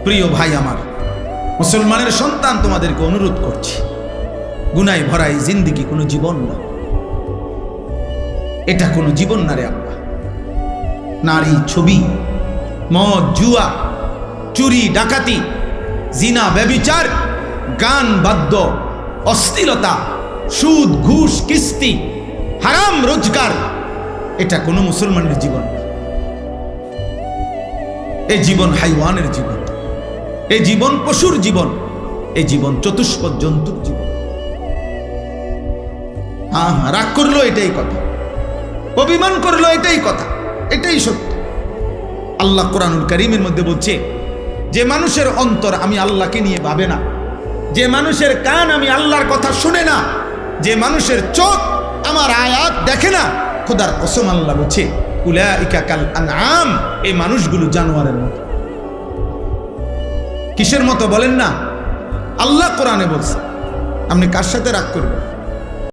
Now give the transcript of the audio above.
প্রিয় ভাই আমার, মুসলমানের সন্তান, তোমাদেরকে অনুরোধ করছি, গুনায় ভরা এই জিন্দেগি কোনো জীবন না, এটা কোনো জীবন না রে আব্বা। নারী, ছবি, মদ, জুয়া, চুরি, ডাকাতি, জিনা, ব্যভিচার, গান, বাদ্য, অশ্লীলতা, সুদ, ঘুষ, কিস্তি, হারাম রোজগার, এটা কোনো মুসলমানের জীবন না। এই জীবন হাইওয়ানের জীবন, এই জীবন পশুর জীবন, এই জীবন চতুষ্পদ জন্তুর জীবন। হ্যাঁ, রাগ করলো এটাই কথা, অভিমান করলো এটাই কথা, এটাই সত্য। আল্লাহ কোরআনুল কারীমের মধ্যে বলছে, যে মানুষের অন্তর আমি আল্লাহকে নিয়ে ভাবে না, যে মানুষের কান আমি আল্লাহর কথা শুনে না, যে মানুষের চোখ আমার আয়াত দেখে না, খোদার কসম আল্লাহ বলছে উলাইকা কাল আনআম, এই মানুষগুলো জানোয়ারের মতো। কিসের মতো বলেন না? আল্লাহ কোরআনে বলছে। আপনি কার সাথে রাগ করবেন?